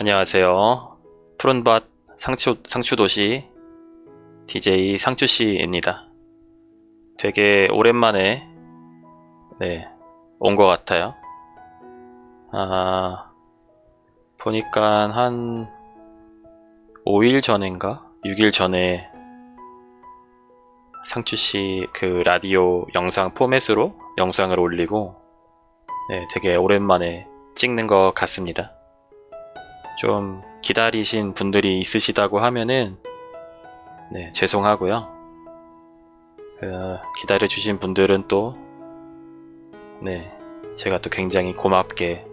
안녕하세요. 푸른밭 상추도시 DJ 상추씨입니다. 되게 오랜만에 온 것 같아요. 보니까 한 5일 전인가 6일 전에 상추씨 그 라디오 영상 포맷으로 영상을 올리고 되게 오랜만에 찍는 것 같습니다. 좀 기다리신 분들이 있으시다고 하면은 죄송하고요. 기다려주신 분들은 또 제가 또 굉장히 고맙게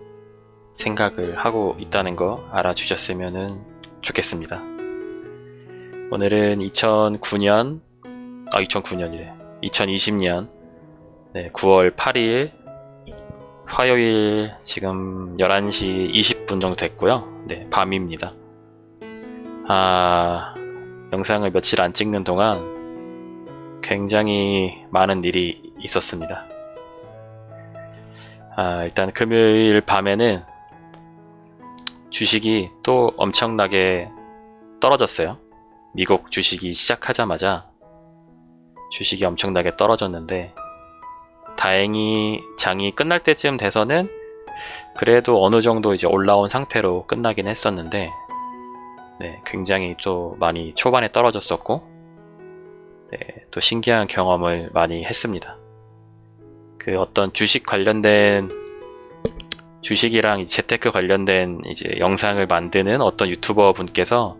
생각을 하고 있다는 거 알아주셨으면 좋겠습니다. 오늘은 2020년 9월 8일 화요일 지금 11시 20분 정도 됐고요. 밤입니다. 영상을 며칠 안 찍는 동안 굉장히 많은 일이 있었습니다. 일단 금요일 밤에는 주식이 또 엄청나게 떨어졌어요. 미국 주식이 시작하자마자 주식이 엄청나게 떨어졌는데 다행히 장이 끝날 때쯤 돼서는 그래도 어느 정도 이제 올라온 상태로 끝나긴 했었는데 굉장히 또 많이 초반에 떨어졌었고 또 신기한 경험을 많이 했습니다. 그 어떤 주식 관련된 주식이랑 재테크 관련된 이제 영상을 만드는 어떤 유튜버 분께서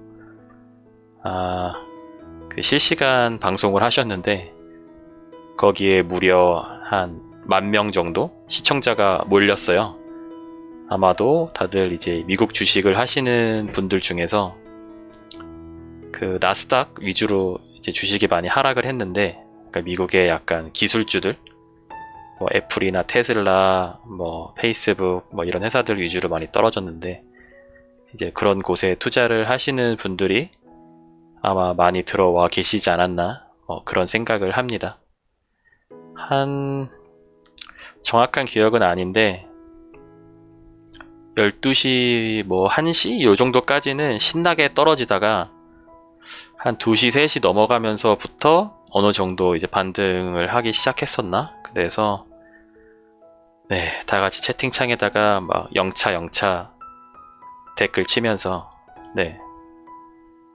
그 실시간 방송을 하셨는데 거기에 무려 한 10,000명 정도 시청자가 몰렸어요. 아마도 다들 이제 미국 주식을 하시는 분들 중에서 그 나스닥 위주로 이제 주식이 많이 하락을 했는데, 그러니까 미국의 약간 기술주들, 뭐 애플이나 테슬라, 뭐 페이스북, 뭐 이런 회사들 위주로 많이 떨어졌는데, 이제 그런 곳에 투자를 하시는 분들이 아마 많이 들어와 계시지 않았나, 그런 생각을 합니다. 정확한 기억은 아닌데 12시 뭐 1시 요 정도까지는 신나게 떨어지다가 한 2시 3시 넘어가면서부터 어느 정도 이제 반등을 하기 시작했었나. 그래서 다 같이 채팅창에다가 막 영차 댓글 치면서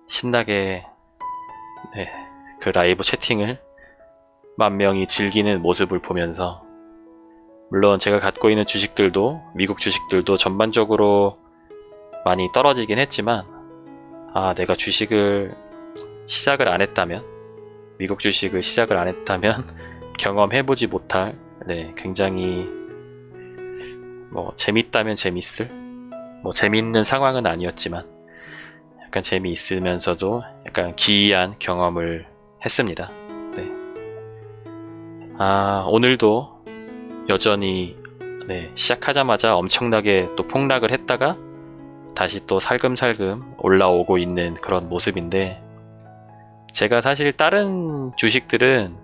신나게 그 라이브 채팅을 10,000명이 즐기는 모습을 보면서, 물론 제가 갖고 있는 주식들도, 미국 주식들도 전반적으로 많이 떨어지긴 했지만, 내가 주식을 시작을 안 했다면, 미국 주식을 시작을 안 했다면 경험해보지 못할 굉장히 뭐 재밌다면 재밌을, 뭐 재밌는 상황은 아니었지만 약간 재미있으면서도 약간 기이한 경험을 했습니다. 오늘도 여전히 시작하자마자 엄청나게 또 폭락을 했다가 다시 또 살금살금 올라오고 있는 그런 모습인데, 제가 사실 다른 주식들은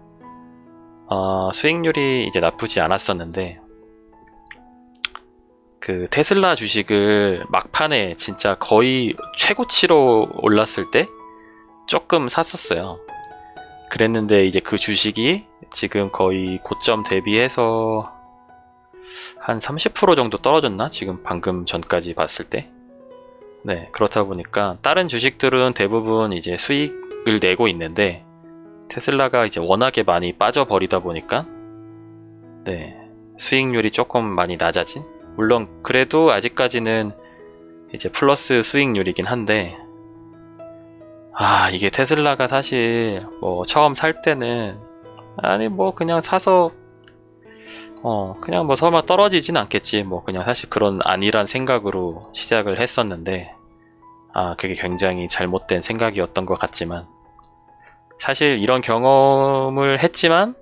수익률이 이제 나쁘지 않았었는데 그 테슬라 주식을 막판에 진짜 거의 최고치로 올랐을 때 조금 샀었어요. 그랬는데 이제 그 주식이 지금 거의 고점 대비해서 한 30% 정도 떨어졌나? 지금 방금 전까지 봤을 때. 그렇다 보니까 다른 주식들은 대부분 이제 수익을 내고 있는데 테슬라가 이제 워낙에 많이 빠져버리다 보니까 수익률이 조금 많이 낮아진? 물론 그래도 아직까지는 이제 플러스 수익률이긴 한데, 이게 테슬라가 사실 뭐 처음 살 때는 뭐 그냥 사서 그냥 뭐 설마 떨어지진 않겠지, 뭐 그냥 사실 그런 아니란 생각으로 시작을 했었는데, 그게 굉장히 잘못된 생각이었던 것 같지만, 사실 이런 경험을 했지만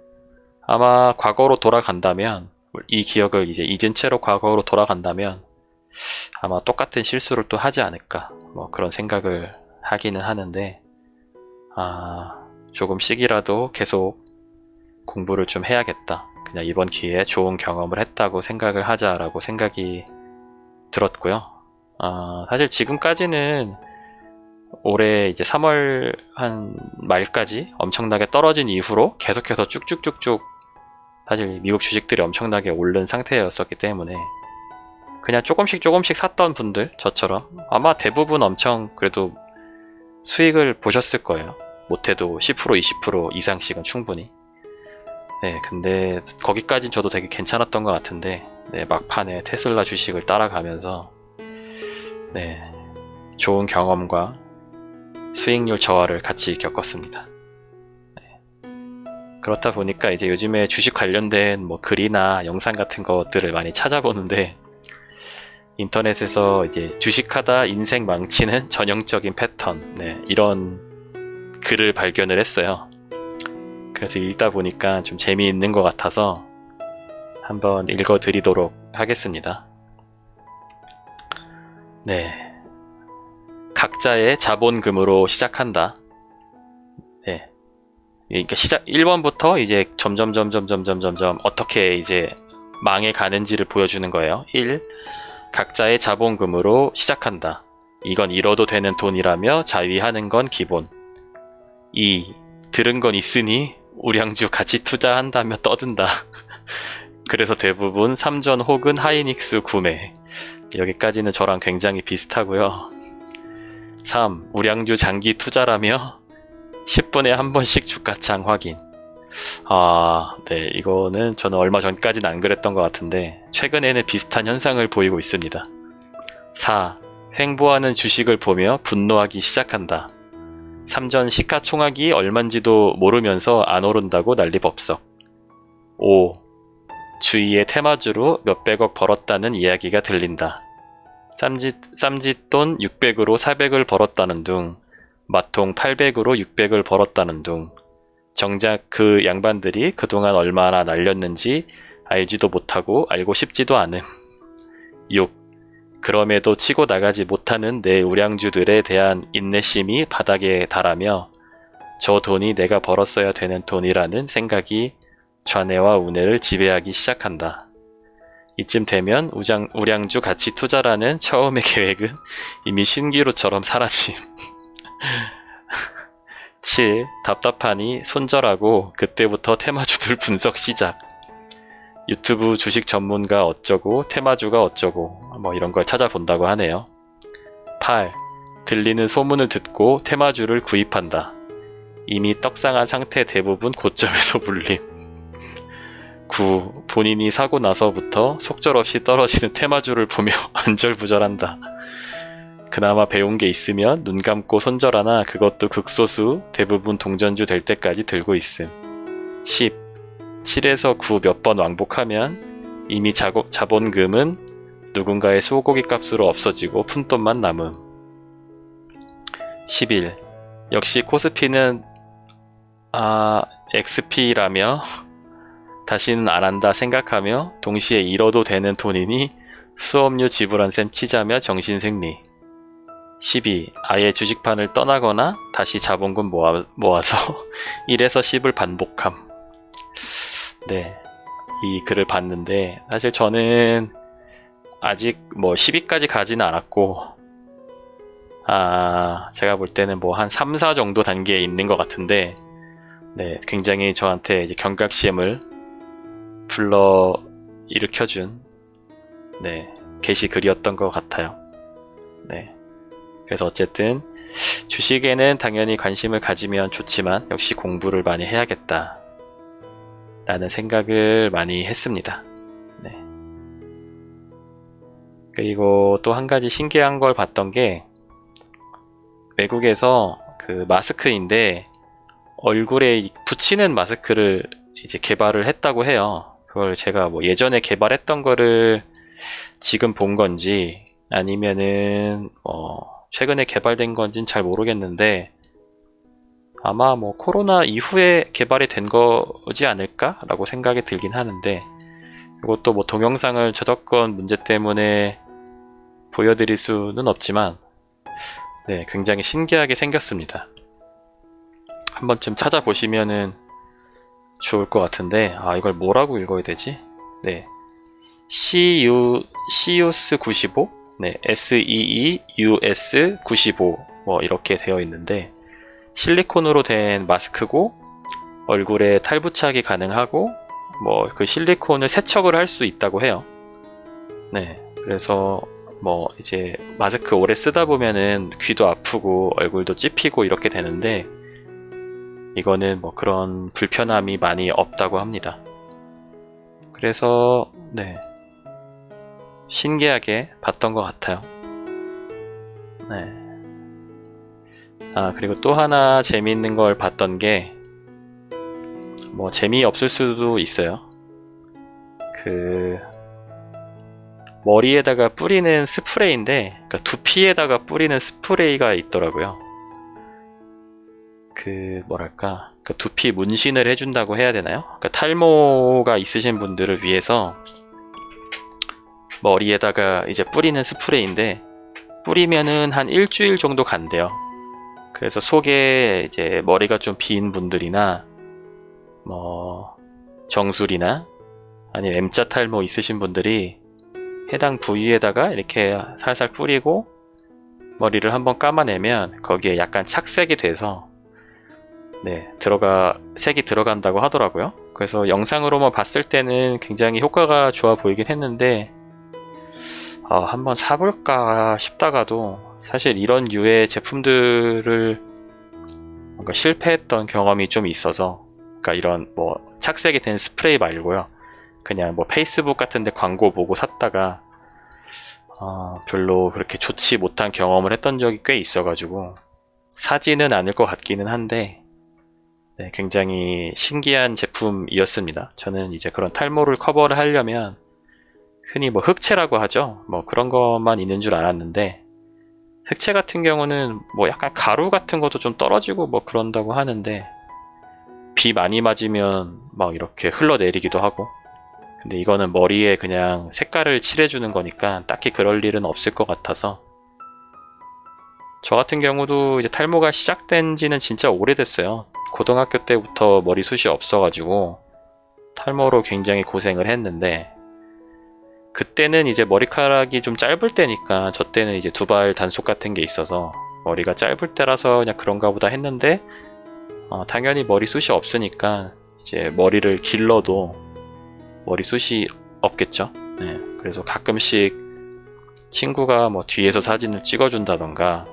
아마 과거로 돌아간다면, 이 기억을 이제 잊은 채로 과거로 돌아간다면 아마 똑같은 실수를 또 하지 않을까, 뭐 그런 생각을 하기는 하는데, 조금씩이라도 계속 공부를 좀 해야겠다. 그냥 이번 기회에 좋은 경험을 했다고 생각을 하자라고 생각이 들었고요. 사실 지금까지는 올해 이제 3월 한 말까지 엄청나게 떨어진 이후로 계속해서 쭉쭉쭉쭉 사실 미국 주식들이 엄청나게 오른 상태였었기 때문에 그냥 조금씩 샀던 분들 저처럼 아마 대부분 엄청 그래도 수익을 보셨을 거예요. 못해도 10% 20% 이상씩은 충분히. 네, 근데 거기까진 저도 되게 괜찮았던 것 같은데 네, 막판에 테슬라 주식을 따라가면서 네, 좋은 경험과 수익률 저하를 같이 겪었습니다. 네. 그렇다 보니까 이제 요즘에 주식 관련된 뭐 글이나 영상 같은 것들을 많이 찾아보는데 인터넷에서 이제 주식하다 인생 망치는 전형적인 패턴, 네, 이런 글을 발견을 했어요. 그래서 읽다 보니까 좀 재미있는 것 같아서 한번 읽어드리도록 하겠습니다. 네. 각자의 자본금으로 시작한다. 네. 그러니까 1번부터 이제 점점 어떻게 이제 망해 가는지를 보여주는 거예요. 1. 각자의 자본금으로 시작한다. 이건 잃어도 되는 돈이라며 자위하는 건 기본. 2. 들은 건 있으니 우량주 같이 투자한다며 떠든다. 그래서 대부분 삼전 혹은 하이닉스 구매. 여기까지는 저랑 굉장히 비슷하고요. 3. 우량주 장기 투자라며 10분에 한 번씩 주가창 확인. 네, 이거는 저는 얼마 전까지는 안 그랬던 것 같은데 최근에는 비슷한 현상을 보이고 있습니다. 4. 횡보하는 주식을 보며 분노하기 시작한다. 삼전 시가총액이 얼만지도 모르면서 안 오른다고 난리법석. 5. 주위에 테마주로 몇백억 벌었다는 이야기가 들린다. 쌈짓돈 600으로 400을 벌었다는 둥, 마통 800으로 600을 벌었다는 둥. 정작 그 양반들이 그동안 얼마나 날렸는지 알지도 못하고 알고 싶지도 않음. 6. 그럼에도 치고 나가지 못하는 내 우량주들에 대한 인내심이 바닥에 달하며 저 돈이 내가 벌었어야 되는 돈이라는 생각이 좌뇌와 우뇌를 지배하기 시작한다. 이쯤 되면 우량주 가치 투자라는 처음의 계획은 이미 신기루처럼 사라짐. 7. 답답하니 손절하고 그때부터 테마주들 분석 시작. 유튜브 주식 전문가 어쩌고 테마주가 어쩌고 뭐 이런 걸 찾아본다고 하네요. 8. 들리는 소문을 듣고 테마주를 구입한다. 이미 떡상한 상태 대부분 고점에서 물림. 9. 본인이 사고 나서부터 속절없이 떨어지는 테마주를 보며 안절부절한다. 그나마 배운 게 있으면 눈 감고 손절하나 그것도 극소수, 대부분 동전주 될 때까지 들고 있음. 10. 7에서 9 몇 번 왕복하면 이미 자본금은 누군가의 소고기 값으로 없어지고 푼돈만 남음. 11. 역시 코스피는 XP라며 다시는 안 한다 생각하며 동시에 잃어도 되는 돈이니 수업료 지불한 셈 치자며 정신승리. 12. 아예 주식판을 떠나거나 다시 자본금 모아서 1에서 10을 반복함. 네, 이 글을 봤는데 사실 저는 아직 뭐 10위까지 가지는 않았고 제가 볼 때는 뭐 한 3, 4 정도 단계에 있는 것 같은데 네, 굉장히 저한테 이제 경각심을 불러 일으켜준 네, 게시글이었던 것 같아요. 네, 그래서 어쨌든 주식에는 당연히 관심을 가지면 좋지만 역시 공부를 많이 해야겠다 라는 생각을 많이 했습니다. 네. 그리고 또 한 가지 신기한 걸 봤던 게 외국에서 그 마스크인데 얼굴에 붙이는 마스크를 이제 개발을 했다고 해요. 그걸 제가 뭐 예전에 개발했던 거를 지금 본 건지 아니면은 최근에 개발된 건지는 잘 모르겠는데 아마 뭐 코로나 이후에 개발이 된 거지 않을까? 라고 생각이 들긴 하는데 이것도 뭐 동영상을 저작권 문제 때문에 보여드릴 수는 없지만 네, 굉장히 신기하게 생겼습니다. 한 번쯤 찾아보시면은 좋을 것 같은데 이걸 뭐라고 읽어야 되지? 네, 시우스95? 네, SEEUS95 뭐 이렇게 되어 있는데 실리콘으로 된 마스크고 얼굴에 탈부착이 가능하고 뭐 그 실리콘을 세척을 할 수 있다고 해요. 네, 그래서 뭐 이제 마스크 오래 쓰다 보면은 귀도 아프고 얼굴도 찝히고 이렇게 되는데 이거는 뭐 그런 불편함이 많이 없다고 합니다. 그래서 네, 신기하게 봤던 것 같아요. 네. 아, 그리고 또 하나 재미있는 걸 봤던 게 뭐 재미없을 수도 있어요. 그 머리에다가 뿌리는 스프레이인데, 그러니까 두피에다가 뿌리는 스프레이가 있더라고요. 그 뭐랄까, 그 두피 문신을 해준다고 해야 되나요? 그러니까 탈모가 있으신 분들을 위해서 머리에다가 이제 뿌리는 스프레이인데 뿌리면은 한 일주일 정도 간대요. 그래서 속에 이제 머리가 좀 빈 분들이나 뭐 정수리나 아니면 M자 탈모 있으신 분들이 해당 부위에다가 이렇게 살살 뿌리고 머리를 한번 감아내면 거기에 약간 착색이 돼서 네, 색이 들어간다고 하더라고요. 그래서 영상으로만 봤을 때는 굉장히 효과가 좋아 보이긴 했는데 한번 사볼까 싶다가도 사실 이런 류의 제품들을 뭔가 실패했던 경험이 좀 있어서, 그러니까 이런 뭐 착색이 된 스프레이 말고요, 그냥 뭐 페이스북 같은데 광고 보고 샀다가 별로 그렇게 좋지 못한 경험을 했던 적이 꽤 있어가지고 사지는 않을 것 같기는 한데 네, 굉장히 신기한 제품이었습니다. 저는 이제 그런 탈모를 커버를 하려면 흔히 뭐 흑채라고 하죠. 뭐 그런 것만 있는 줄 알았는데 흑채 같은 경우는 뭐 약간 가루 같은 것도 좀 떨어지고 뭐 그런다고 하는데 비 많이 맞으면 막 이렇게 흘러내리기도 하고, 근데 이거는 머리에 그냥 색깔을 칠해주는 거니까 딱히 그럴 일은 없을 것 같아서 저 같은 경우도 이제 탈모가 시작된 지는 진짜 오래됐어요. 고등학교 때부터 머리숱이 없어가지고 탈모로 굉장히 고생을 했는데 그때는 이제 머리카락이 좀 짧을 때니까 저 때는 이제 두발 단속 같은 게 있어서 머리가 짧을 때라서 그냥 그런가 보다 했는데 당연히 머리숱이 없으니까 이제 머리를 길러도 머리숱이 없겠죠. 네, 그래서 가끔씩 친구가 뭐 뒤에서 사진을 찍어준다던가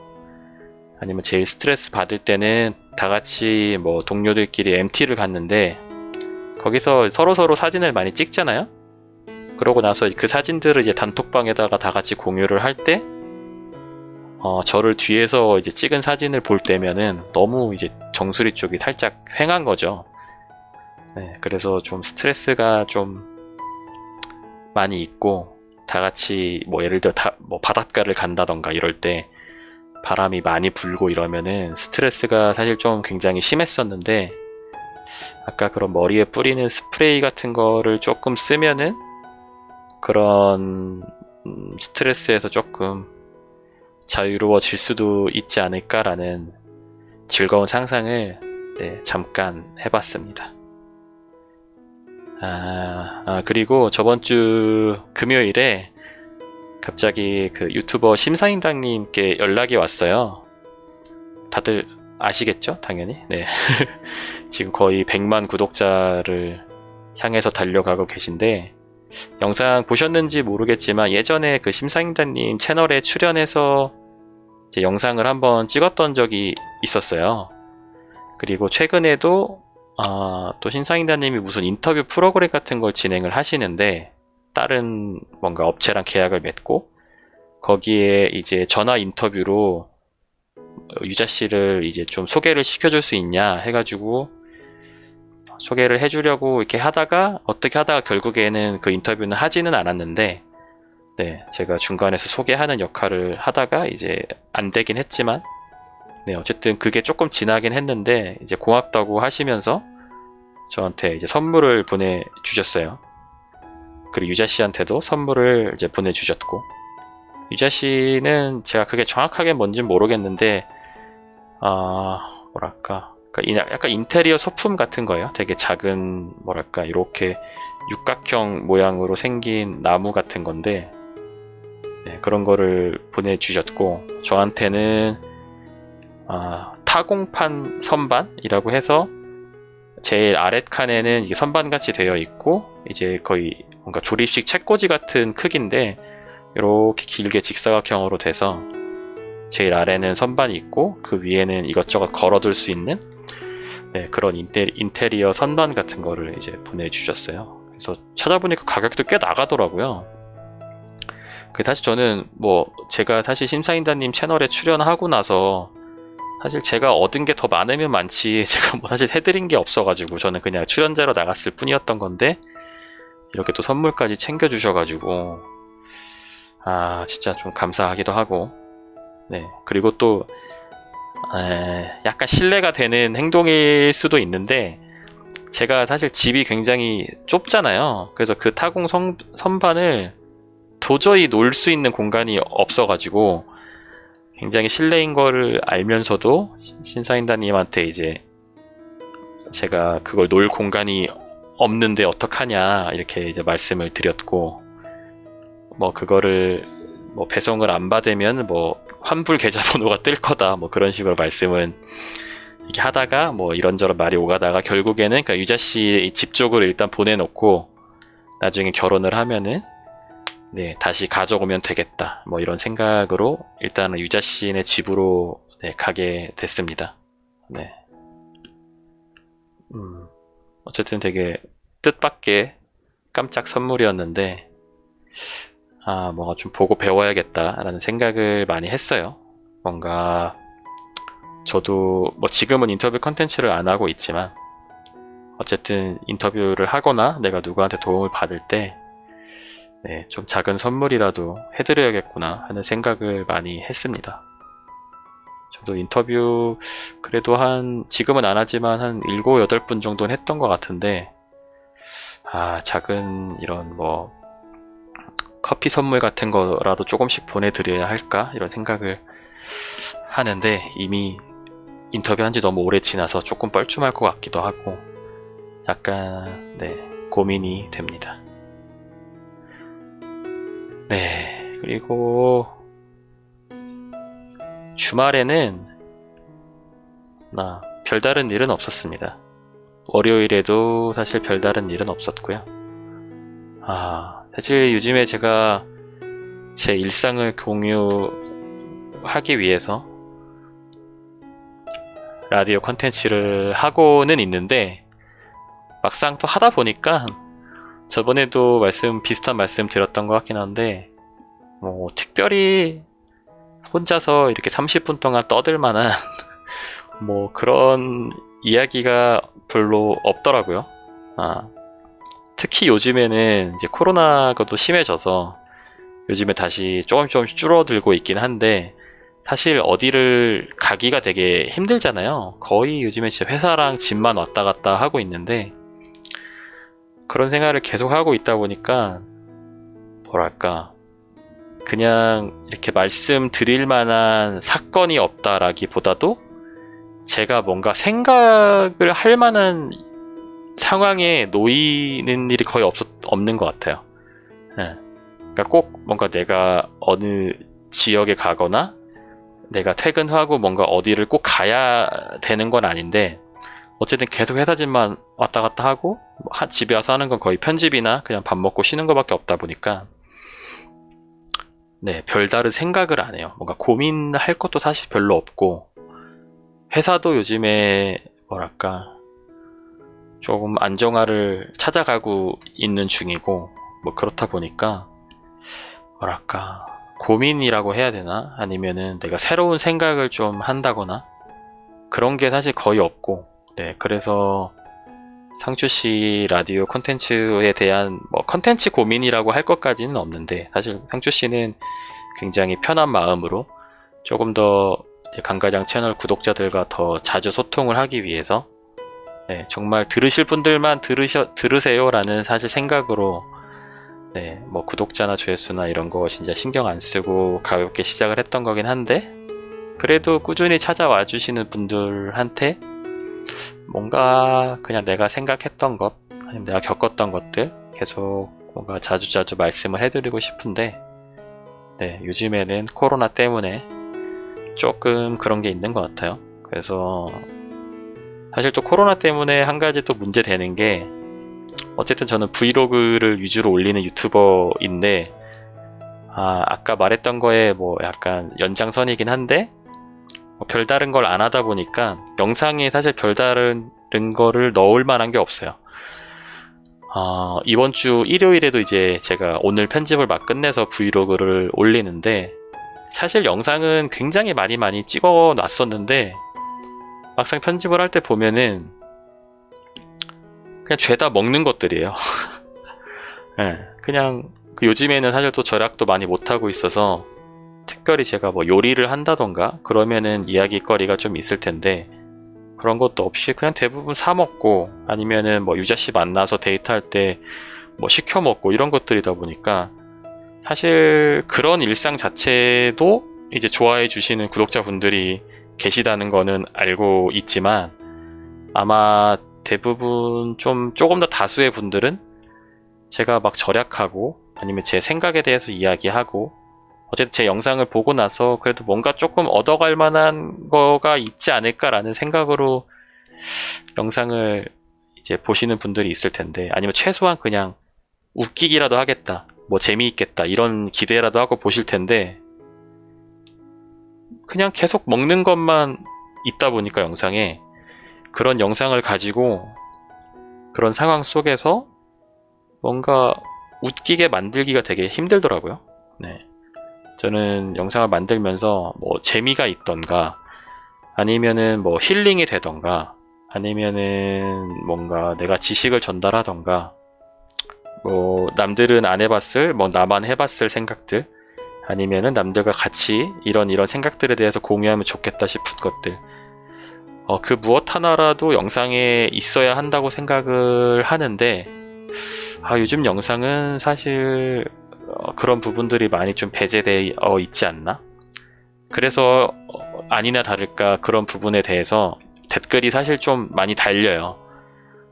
아니면 제일 스트레스 받을 때는 다 같이 뭐 동료들끼리 MT를 갔는데 거기서 서로서로 사진을 많이 찍잖아요. 그러고 나서 그 사진들을 이제 단톡방에다가 다 같이 공유를 할 때 저를 뒤에서 이제 찍은 사진을 볼 때면은 너무 이제 정수리 쪽이 살짝 휑한 거죠. 네, 그래서 좀 스트레스가 좀 많이 있고, 다 같이 뭐 예를 들어 뭐 바닷가를 간다던가 이럴 때 바람이 많이 불고 이러면은 스트레스가 사실 좀 굉장히 심했었는데 아까 그런 머리에 뿌리는 스프레이 같은 거를 조금 쓰면은 그런 스트레스에서 조금 자유로워질 수도 있지 않을까라는 즐거운 상상을 네, 잠깐 해봤습니다. 그리고 저번 주 금요일에 갑자기 그 유튜버 심사임당님께 연락이 왔어요. 다들 아시겠죠? 당연히. 네. 지금 거의 100만 구독자를 향해서 달려가고 계신데 영상 보셨는지 모르겠지만 예전에 그 심사임당님 채널에 출연해서 이제 영상을 한번 찍었던 적이 있었어요. 그리고 최근에도 또 심사임당님이 무슨 인터뷰 프로그램 같은 걸 진행을 하시는데 다른 뭔가 업체랑 계약을 맺고 거기에 이제 전화 인터뷰로 유자 씨를 이제 좀 소개를 시켜줄 수 있냐 해가지고 소개를 해주려고 이렇게 하다가 어떻게 하다가 결국에는 그 인터뷰는 하지는 않았는데 네, 제가 중간에서 소개하는 역할을 하다가 이제 안 되긴 했지만 네, 어쨌든 그게 조금 지나긴 했는데 이제 고맙다고 하시면서 저한테 이제 선물을 보내주셨어요. 그리고 유자 씨한테도 선물을 이제 보내주셨고, 유자 씨는 제가 그게 정확하게 뭔지는 모르겠는데 뭐랄까, 그러니까 약간 인테리어 소품 같은 거예요. 되게 작은 뭐랄까 이렇게 육각형 모양으로 생긴 나무 같은 건데 네, 그런 거를 보내주셨고, 저한테는 타공판 선반이라고 해서 제일 아랫 칸에는 이게 선반같이 되어 있고, 이제 거의 뭔가 조립식 책꽂이 같은 크기인데 이렇게 길게 직사각형으로 돼서 제일 아래는 선반이 있고 그 위에는 이것저것 걸어둘 수 있는, 네, 그런 인테리어 선반 같은 거를 이제 보내주셨어요. 그래서 찾아보니까 가격도 꽤 나가더라고요. 사실 저는 제가 사실 심사인단님 채널에 출연하고 나서 사실 제가 얻은 게 더 많으면 많지 제가 사실 해드린 게 없어가지고 저는 그냥 출연자로 나갔을 뿐이었던 건데, 이렇게 또 선물까지 챙겨주셔가지고 진짜 좀 감사하기도 하고, 네, 그리고 또 약간 신뢰가 되는 행동일 수도 있는데, 제가 사실 집이 굉장히 좁잖아요. 그래서 그 타공 선반을 도저히 놓을 수 있는 공간이 없어가지고 굉장히 실내인 거를 알면서도 신사인단님한테 이제 제가 그걸 놓을 공간이 없는데 어떡하냐 이렇게 이제 말씀을 드렸고, 그거를 배송을 안 받으면 환불 계좌번호가 뜰 거다 그런 식으로 말씀은 이렇게 하다가 이런저런 말이 오가다가 결국에는 그러니까 유자 씨 집 쪽으로 일단 보내놓고 나중에 결혼을 하면은 네, 다시 가져오면 되겠다. 이런 생각으로 일단은 유자 씨네 집으로 네, 가게 됐습니다. 네. 어쨌든 되게 뜻밖의 깜짝 선물이었는데, 뭔가 좀 보고 배워야겠다라는 생각을 많이 했어요. 뭔가 저도 지금은 인터뷰 컨텐츠를 안 하고 있지만 어쨌든 인터뷰를 하거나 내가 누구한테 도움을 받을 때 네, 좀 작은 선물이라도 해드려야겠구나 하는 생각을 많이 했습니다. 저도 인터뷰 그래도 지금은 안 하지만 한 7, 8분 정도는 했던 것 같은데, 작은 이런 커피 선물 같은 거라도 조금씩 보내드려야 할까 이런 생각을 하는데, 이미 인터뷰한 지 너무 오래 지나서 조금 뻘쭘할 것 같기도 하고 약간 네, 고민이 됩니다. 네, 그리고 주말에는 별다른 일은 없었습니다. 월요일에도 사실 별다른 일은 없었고요. 사실 요즘에 제가 제 일상을 공유하기 위해서 라디오 컨텐츠를 하고는 있는데, 막상 또 하다 보니까 저번에도 비슷한 말씀 드렸던 것 같긴 한데, 특별히 혼자서 이렇게 30분 동안 떠들 만한 그런 이야기가 별로 없더라고요. 특히 요즘에는 이제 코로나가 또 심해져서 요즘에 다시 조금씩 줄어들고 있긴 한데, 사실 어디를 가기가 되게 힘들잖아요. 거의 요즘에 진짜 회사랑 집만 왔다 갔다 하고 있는데, 그런 생활을 계속 하고 있다 보니까 뭐랄까, 그냥 이렇게 말씀드릴 만한 사건이 없다라기보다도 제가 뭔가 생각을 할 만한 상황에 놓이는 일이 거의 없는 것 같아요. 네. 그러니까 꼭 뭔가 내가 어느 지역에 가거나 내가 퇴근 후하고 뭔가 어디를 꼭 가야 되는 건 아닌데, 어쨌든 계속 회사 집만 왔다 갔다 하고 집에 와서 하는 건 거의 편집이나 그냥 밥 먹고 쉬는 것밖에 없다 보니까 네, 별다른 생각을 안 해요. 뭔가 고민할 것도 사실 별로 없고, 회사도 요즘에 뭐랄까 조금 안정화를 찾아가고 있는 중이고, 그렇다 보니까 뭐랄까 고민이라고 해야 되나, 아니면은 내가 새로운 생각을 좀 한다거나 그런 게 사실 거의 없고, 네, 그래서 상추씨 라디오 콘텐츠에 대한 컨텐츠 고민이라고 할 것까지는 없는데, 사실 상추씨는 굉장히 편한 마음으로 조금 더 강가장 채널 구독자들과 더 자주 소통을 하기 위해서 네, 정말 들으실 분들만 들으세요 라는 사실 생각으로 네, 구독자나 조회수나 이런 거 진짜 신경 안 쓰고 가볍게 시작을 했던 거긴 한데, 그래도 꾸준히 찾아와 주시는 분들한테 뭔가 그냥 내가 생각했던 것, 아니면 내가 겪었던 것들 계속 뭔가 자주자주 말씀을 해드리고 싶은데, 네, 요즘에는 코로나 때문에 조금 그런 게 있는 것 같아요. 그래서 사실 또 코로나 때문에 한 가지 또 문제 되는 게, 어쨌든 저는 브이로그를 위주로 올리는 유튜버인데, 아까 말했던 거에 뭐 약간 연장선이긴 한데, 뭐 별다른 걸 안 하다 보니까 영상에 사실 별다른 거를 넣을 만한 게 없어요. 이번 주 일요일에도 이제 제가 오늘 편집을 막 끝내서 브이로그를 올리는데, 사실 영상은 굉장히 많이 찍어 놨었는데 막상 편집을 할 때 보면은 그냥 죄다 먹는 것들이에요. 네, 그냥 요즘에는 사실 또 절약도 많이 못하고 있어서 특별히 제가 뭐 요리를 한다던가 그러면은 이야기거리가 좀 있을 텐데, 그런 것도 없이 그냥 대부분 사 먹고, 아니면은 뭐 유자씨 만나서 데이트할 때 뭐 시켜 먹고 이런 것들이다 보니까, 사실 그런 일상 자체도 이제 좋아해 주시는 구독자분들이 계시다는 거는 알고 있지만, 아마 대부분 조금 더 다수의 분들은 제가 막 절약하고 아니면 제 생각에 대해서 이야기하고, 어쨌든 제 영상을 보고 나서 그래도 뭔가 조금 얻어갈 만한 거가 있지 않을까라는 생각으로 영상을 이제 보시는 분들이 있을 텐데, 아니면 최소한 그냥 웃기기라도 하겠다, 뭐 재미있겠다 이런 기대라도 하고 보실 텐데, 그냥 계속 먹는 것만 있다 보니까 영상에, 그런 영상을 가지고 그런 상황 속에서 뭔가 웃기게 만들기가 되게 힘들더라고요. 네. 저는 영상을 만들면서 뭐 재미가 있던가, 아니면은 뭐 힐링이 되던가, 아니면은 뭔가 내가 지식을 전달하던가, 뭐 남들은 안 해봤을, 뭐 나만 해봤을 생각들, 아니면은 남들과 같이 이런 생각들에 대해서 공유하면 좋겠다 싶은 것들, 그 무엇 하나라도 영상에 있어야 한다고 생각을 하는데, 요즘 영상은 사실 그런 부분들이 많이 좀 배제되어 있지 않나? 그래서 아니나 다를까 그런 부분에 대해서 댓글이 사실 좀 많이 달려요.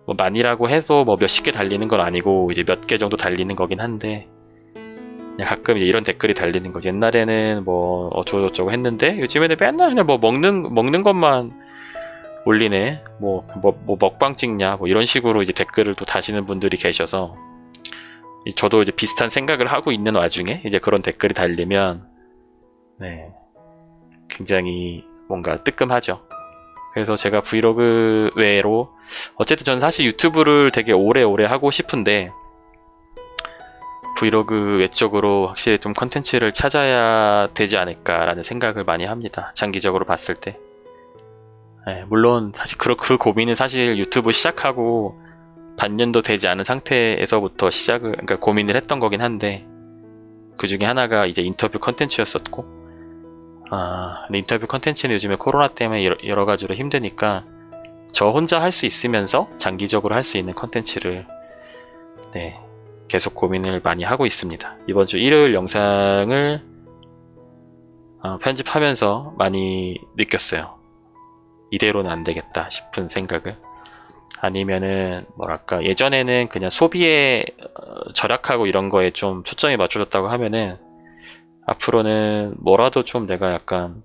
뭐 많이라고 해서 뭐 몇십 개 달리는 건 아니고 이제 몇 개 정도 달리는 거긴 한데, 그냥 가끔 이제 이런 댓글이 달리는 거지. 옛날에는 뭐 어쩌고저쩌고 했는데 요즘에는 맨날 그냥 뭐 먹는 것만 올리네, 뭐 먹방 찍냐, 뭐 이런 식으로 이제 댓글을 또 다시는 분들이 계셔서, 저도 이제 비슷한 생각을 하고 있는 와중에 이제 그런 댓글이 달리면, 네, 굉장히 뭔가 뜨끔하죠. 그래서 제가 브이로그 외로, 어쨌든 저는 사실 유튜브를 되게 오래오래 하고 싶은데, 브이로그 외적으로 확실히 좀 컨텐츠를 찾아야 되지 않을까라는 생각을 많이 합니다. 장기적으로 봤을 때. 네, 물론 사실 그 고민은 사실 유튜브 시작하고 반년도 되지 않은 상태에서부터 그러니까 고민을 했던 거긴 한데, 그 중에 하나가 이제 인터뷰 컨텐츠였었고, 근데 인터뷰 컨텐츠는 요즘에 코로나 때문에 여러 가지로 힘드니까 저 혼자 할 수 있으면서 장기적으로 할 수 있는 컨텐츠를, 네, 계속 고민을 많이 하고 있습니다. 이번 주 일요일 영상을 편집하면서 많이 느꼈어요. 이대로는 안 되겠다 싶은 생각을. 아니면은 뭐랄까, 예전에는 그냥 소비에 절약하고 이런 거에 좀 초점이 맞춰졌다고 하면은, 앞으로는 뭐라도 좀 내가 약간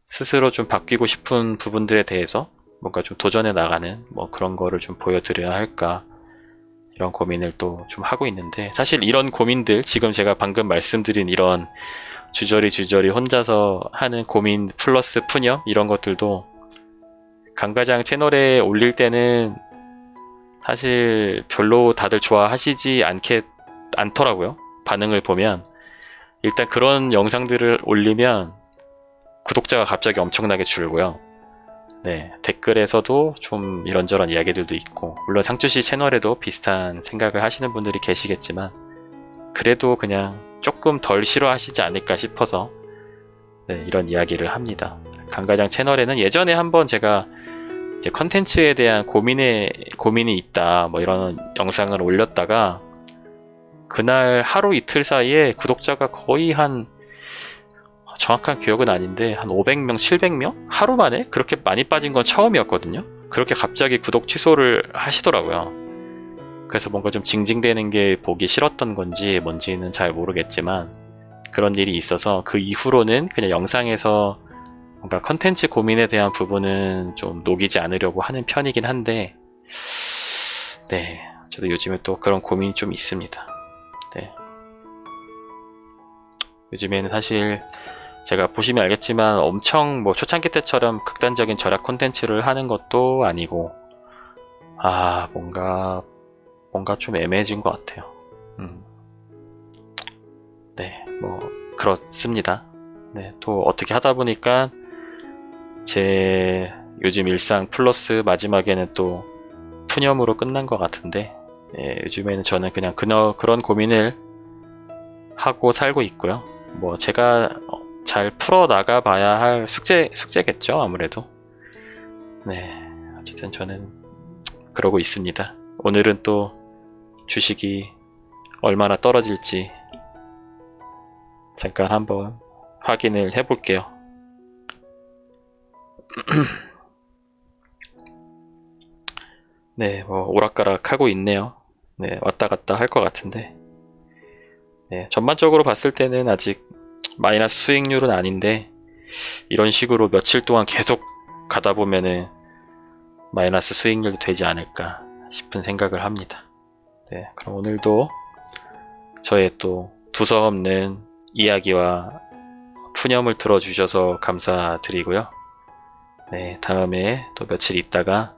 스스로 좀 바뀌고 싶은 부분들에 대해서 뭔가 좀 도전해 나가는 뭐 그런 거를 좀 보여드려야 할까, 이런 고민을 또 좀 하고 있는데, 사실 이런 고민들, 지금 제가 방금 말씀드린 이런 주저리 혼자서 하는 고민 플러스 푸념, 이런 것들도 강과장 채널에 올릴 때는 사실 별로 다들 좋아하시지 않더라고요. 반응을 보면 일단 그런 영상들을 올리면 구독자가 갑자기 엄청나게 줄고요. 네, 댓글에서도 좀 이런저런 이야기들도 있고, 물론 상추씨 채널에도 비슷한 생각을 하시는 분들이 계시겠지만, 그래도 그냥 조금 덜 싫어하시지 않을까 싶어서, 네, 이런 이야기를 합니다. 강과장 채널에는 예전에 한번 제가 이제 컨텐츠에 대한 고민이 있다, 뭐 이런 영상을 올렸다가, 그날 하루 이틀 사이에 구독자가 거의 정확한 기억은 아닌데 한 500명, 700명? 하루 만에 그렇게 많이 빠진 건 처음이었거든요. 그렇게 갑자기 구독 취소를 하시더라고요. 그래서 뭔가 좀 징징대는 게 보기 싫었던 건지 뭔지는 잘 모르겠지만, 그런 일이 있어서 그 이후로는 그냥 영상에서 뭔가 컨텐츠 고민에 대한 부분은 좀 녹이지 않으려고 하는 편이긴 한데, 네, 저도 요즘에 또 그런 고민이 좀 있습니다. 네. 요즘에는 사실 제가 보시면 알겠지만 엄청 뭐 초창기 때처럼 극단적인 절약 콘텐츠를 하는 것도 아니고, 뭔가 좀 애매해진 것 같아요. 네, 뭐 그렇습니다. 네, 또 어떻게 하다 보니까 제 요즘 일상 플러스 마지막에는 또 푸념으로 끝난 것 같은데, 네, 요즘에는 저는 그냥 그런 고민을 하고 살고 있고요. 뭐 제가 잘 풀어 나가 봐야 할 숙제겠죠, 아무래도. 네, 어쨌든 저는 그러고 있습니다. 오늘은 또 주식이 얼마나 떨어질지 잠깐 한번 확인을 해볼게요. 네, 뭐 오락가락 하고 있네요. 네, 왔다 갔다 할 것 같은데, 네, 전반적으로 봤을 때는 아직 마이너스 수익률은 아닌데, 이런 식으로 며칠 동안 계속 가다 보면은 마이너스 수익률도 되지 않을까 싶은 생각을 합니다. 네, 그럼 오늘도 저의 또 두서없는 이야기와 푸념을 들어주셔서 감사드리고요. 네, 다음에 또 며칠 있다가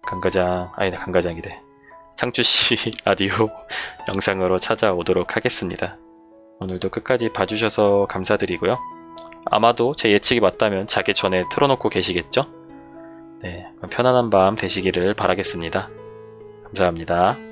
강과장이래. 상추씨 라디오 영상으로 찾아오도록 하겠습니다. 오늘도 끝까지 봐주셔서 감사드리고요. 아마도 제 예측이 맞다면 자기 전에 틀어놓고 계시겠죠? 네, 편안한 밤 되시기를 바라겠습니다. 감사합니다.